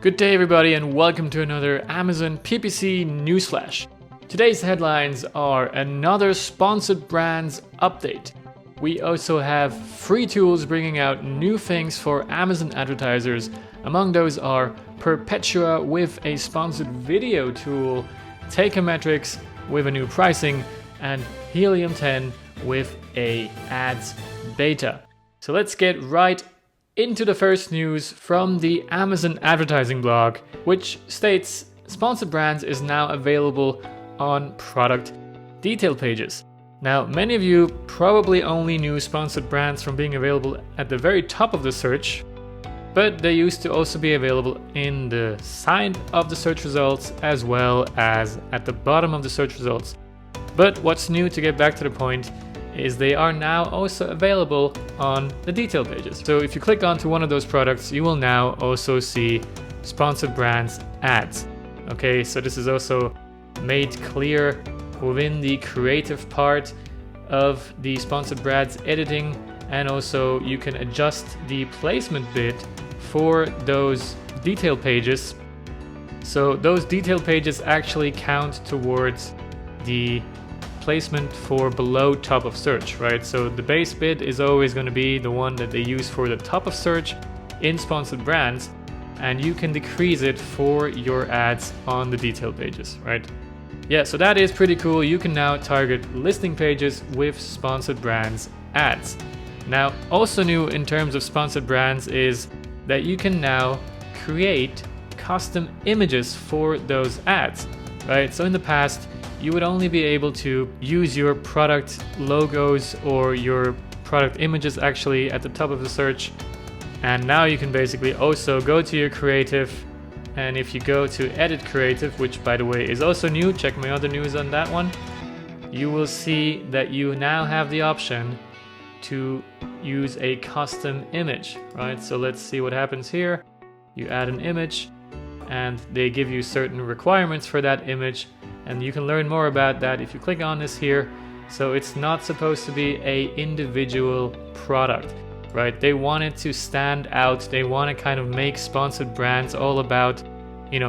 Good day everybody and welcome to another Amazon PPC newsflash. Today's headlines are another sponsored brands update. We also have free tools bringing out new things for Amazon advertisers. Among those are Perpetua with a sponsored video tool, Teikametrics with a new pricing, and Helium10 with a ads beta. So let's get right into the first news from the Amazon advertising blog, which states sponsored brands is now available on product detail pages. Now, many of you probably only knew sponsored brands from being available at the very top of the search, but they used to also be available in the side of the search results as well as at the bottom of the search results. But what's new, to get back to the point, is they are now also available on the detail pages. So if you click onto one of those products, you will now also see sponsored brands ads. Okay, so this is also made clear within the creative part of the sponsored brands editing, and also you can adjust the placement bid for those detail pages. So those detail pages actually count towards the placement for below top of search, right? So the base bid is always going to be the one that they use for the top of search in sponsored brands, and you can decrease it for your ads on the detail pages, right? Yeah, so that is pretty cool. You can now target listing pages with sponsored brands ads. Now, also new in terms of sponsored brands is that you can now create custom images for those ads, right? So in the past, you would only be able to use your product logos or your product images actually at the top of the search. And now you can basically also go to your creative, and if you go to edit creative, which by the way is also new, check my other news on that one, you will see that you now have the option to use a custom image, right? So let's see what happens here. You add an image and they give you certain requirements for that image, and you can learn more about that if you click on this here. So it's not supposed to be a individual product, right? They want it to stand out. They want to kind of make sponsored brands all about,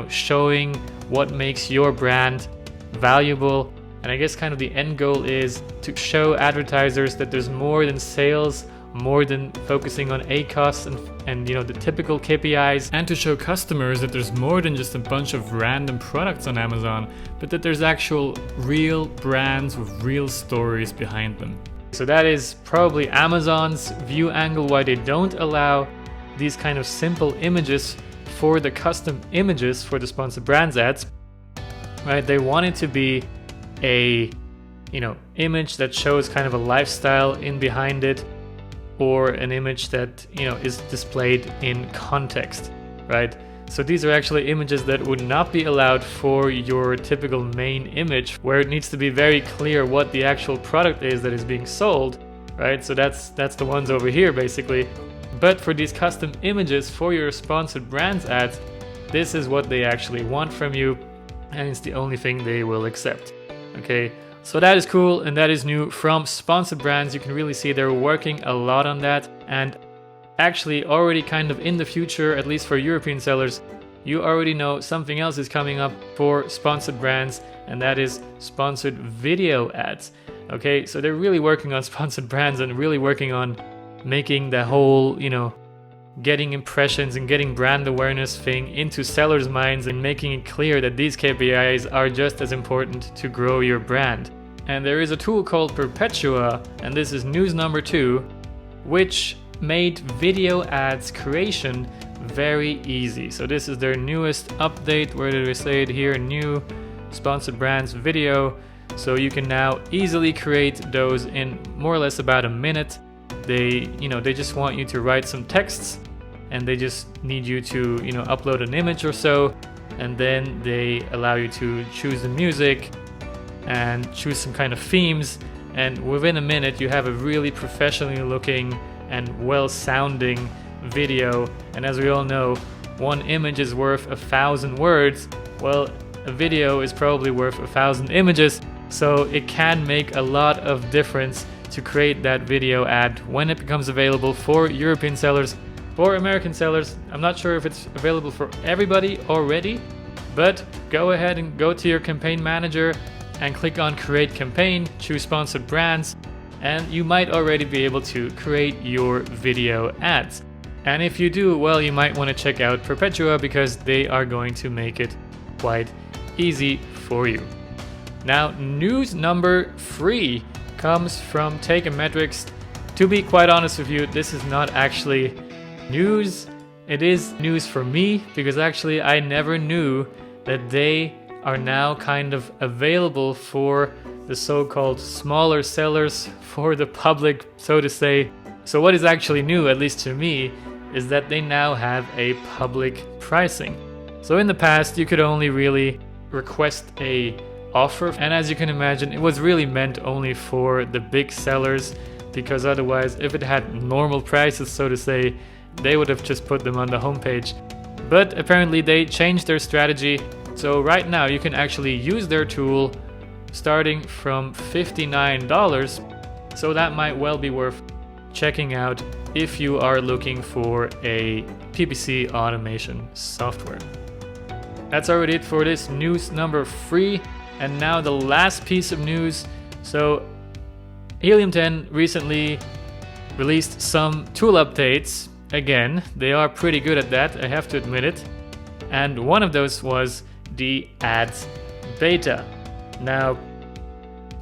showing what makes your brand valuable. And I guess kind of the end goal is to show advertisers that there's more than sales, more than focusing on ACoS and the typical KPIs, and to show customers that there's more than just a bunch of random products on Amazon, but that there's actual real brands with real stories behind them. So that is probably Amazon's view angle why they don't allow these kind of simple images for the custom images for the sponsored brands ads, right? They want it to be a image that shows kind of a lifestyle in behind it, or an image that is displayed in context, right? So these are actually images that would not be allowed for your typical main image, where it needs to be very clear what the actual product is that is being sold, right? So that's the ones over here basically. But for these custom images for your sponsored brands ads, this is what they actually want from you, and it's the only thing they will accept. Okay, so that is cool, and that is new from sponsored brands. You can really see they're working a lot on that, and actually already kind of in the future, at least for European sellers, you already know something else is coming up for sponsored brands, and that is sponsored video ads. Okay, so they're really working on sponsored brands and really working on making the whole, getting impressions and getting brand awareness thing into sellers' minds, and making it clear that these KPIs are just as important to grow your brand. And there is a tool called Perpetua, and this is news number 2, which made video ads creation very easy. So this is their newest update. Where did we say it here? New sponsored brands video. So you can now easily create those in more or less about a minute. They just want you to write some texts, and they just need you to upload an image or so, and then they allow you to choose the music and choose some kind of themes, and within a minute you have a really professionally looking and well sounding video. And as we all know, one image is worth 1,000 words. Well, a video is probably worth 1,000 images, so it can make a lot of difference to create that video ad when it becomes available for European sellers. for American sellers. I'm not sure if it's available for everybody already, but go ahead and go to your campaign manager and click on create campaign, choose sponsored brands, and you might already be able to create your video ads. And if you do, well, you might want to check out Perpetua because they are going to make it quite easy for you. Now, news number 3 comes from Teikametrics. To be quite honest with you, this is not actually news. It is news for me because actually I never knew that they are now kind of available for the so-called smaller sellers, for the public, so to say. So what is actually new, at least to me, is that they now have a public pricing. So in the past, you could only really request a offer, and as you can imagine, it was really meant only for the big sellers, because otherwise, if it had normal prices, so to say, they would have just put them on the homepage. But apparently they changed their strategy. So right now you can actually use their tool starting from $59. So that might well be worth checking out if you are looking for a PPC automation software. That's already it for this news number 3. And now the last piece of news. So Helium10 recently released some tool updates. Again, they are pretty good at that, I have to admit it. And one of those was the ads beta. Now,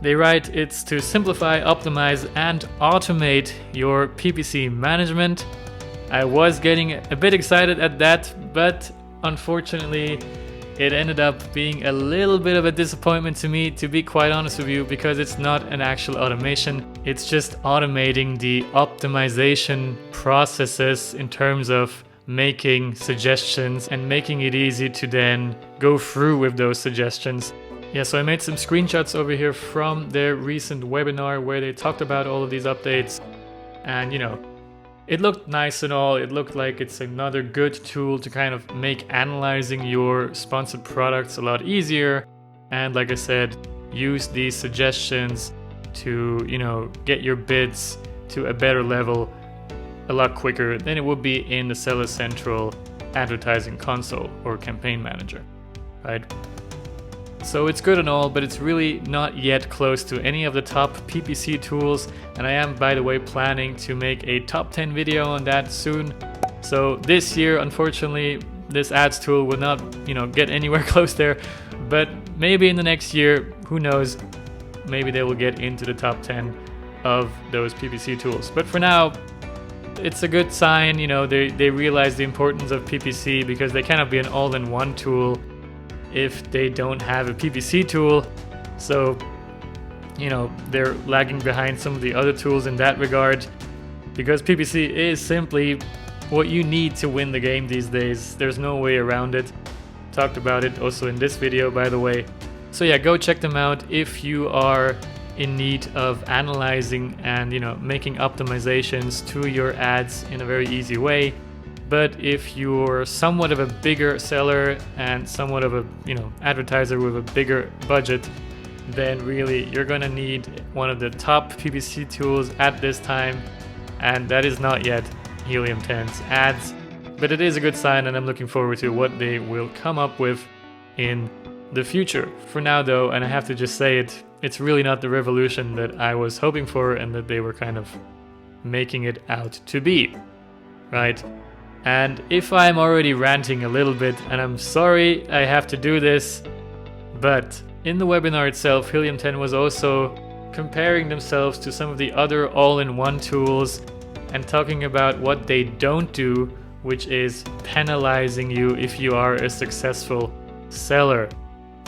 they write it's to simplify, optimize, and automate your PPC management. I was getting a bit excited at that, but unfortunately, it ended up being a little bit of a disappointment to me, to be quite honest with you, because it's not an actual automation. It's just automating the optimization processes in terms of making suggestions and making it easy to then go through with those suggestions. Yeah, so I made some screenshots over here from their recent webinar where they talked about all of these updates. And you know, it looked nice and all. It looked like it's another good tool to kind of make analyzing your sponsored products a lot easier. And like I said, use these suggestions to, you know, get your bids to a better level a lot quicker than it would be in the Seller Central advertising console or campaign manager, right? So it's good and all, but it's really not yet close to any of the top PPC tools. And I am, by the way, planning to make a top 10 video on that soon. So this year, unfortunately, this ads tool will not, you know, get anywhere close there. But maybe in the next year, who knows, maybe they will get into the top 10 of those PPC tools. But for now, it's a good sign, you know, they realize the importance of PPC because they cannot be an all-in-one tool if they don't have a PPC tool. So, you know, they're lagging behind some of the other tools in that regard, because PPC is simply what you need to win the game these days. There's no way around it. Talked about it also in this video, by the way. So yeah, go check them out if you are in need of analyzing and, you know, making optimizations to your ads in a very easy way. But if you're somewhat of a bigger seller and somewhat of a, you know, advertiser with a bigger budget, then really you're gonna need one of the top PPC tools at this time, and that is not yet Helium10's ads. But it is a good sign, and I'm looking forward to what they will come up with in the future. For now though, and I have to just say it, it's really not the revolution that I was hoping for and that they were kind of making it out to be, right? And if I'm already ranting a little bit, and I'm sorry I have to do this, but in the webinar itself, Helium10 was also comparing themselves to some of the other all-in-one tools and talking about what they don't do, which is penalizing you if you are a successful seller.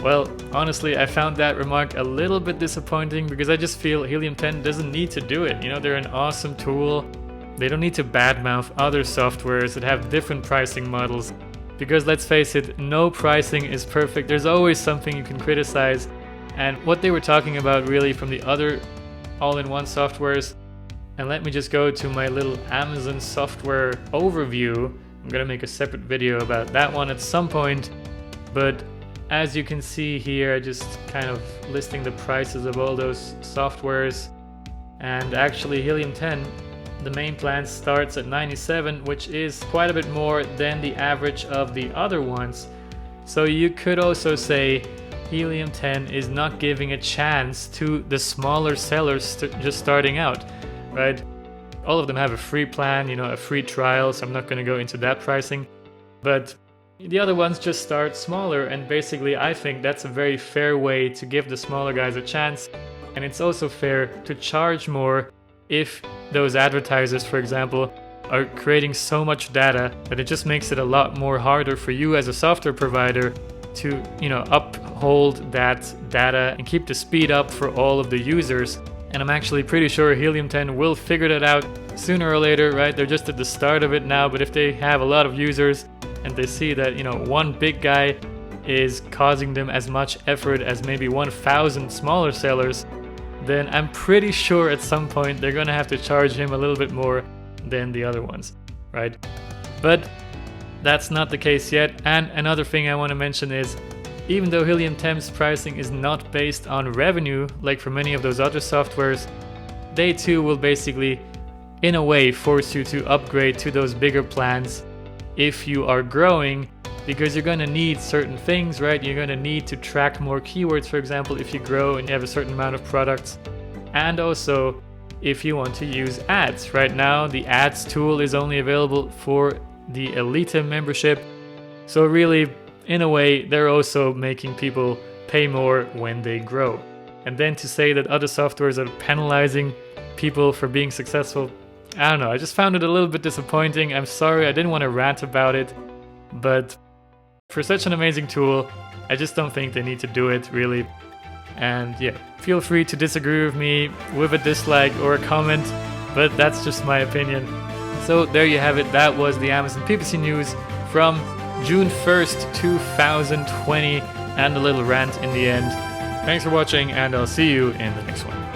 Well, honestly, I found that remark a little bit disappointing because I just feel Helium10 doesn't need to do it. You know, they're an awesome tool. They don't need to badmouth other softwares that have different pricing models, because let's face it, no pricing is perfect. There's always something you can criticize. And what they were talking about really from the other all-in-one softwares, and let me just go to my little Amazon software overview. I'm gonna make a separate video about that one at some point, but as you can see here, just kind of listing the prices of all those softwares. And actually Helium10, The main plan starts at 97, which is quite a bit more than the average of the other ones. So you could also say Helium 10 is not giving a chance to the smaller sellers just starting out, right? All of them have a free plan, a free trial, so I'm not going to go into that pricing. But the other ones just start smaller, and basically I think that's a very fair way to give the smaller guys a chance. And it's also fair to charge more if those advertisers, for example, are creating so much data that it just makes it a lot more harder for you as a software provider to, uphold that data and keep the speed up for all of the users. And I'm actually pretty sure Helium 10 will figure that out sooner or later, right? They're just at the start of it now, but if they have a lot of users and they see that, one big guy is causing them as much effort as maybe 1,000 smaller sellers, then I'm pretty sure at some point they're gonna have to charge him a little bit more than the other ones, right? But that's not the case yet. And another thing I want to mention is, even though Helium 10's pricing is not based on revenue like for many of those other softwares, they too will basically, in a way, force you to upgrade to those bigger plans if you are growing, because you're going to need certain things, right? You're going to need to track more keywords, for example, if you grow and you have a certain amount of products. And also, if you want to use ads. Right now, the ads tool is only available for the Elite membership. So really, in a way, they're also making people pay more when they grow. And then to say that other softwares are penalizing people for being successful, I don't know, I just found it a little bit disappointing. I'm sorry, I didn't want to rant about it, but for such an amazing tool, I just don't think they need to do it, really. And yeah, feel free to disagree with me with a dislike or a comment, but that's just my opinion. So there you have it. That was the Amazon PPC news from June 1st, 2020, and a little rant in the end. Thanks for watching, and I'll see you in the next one.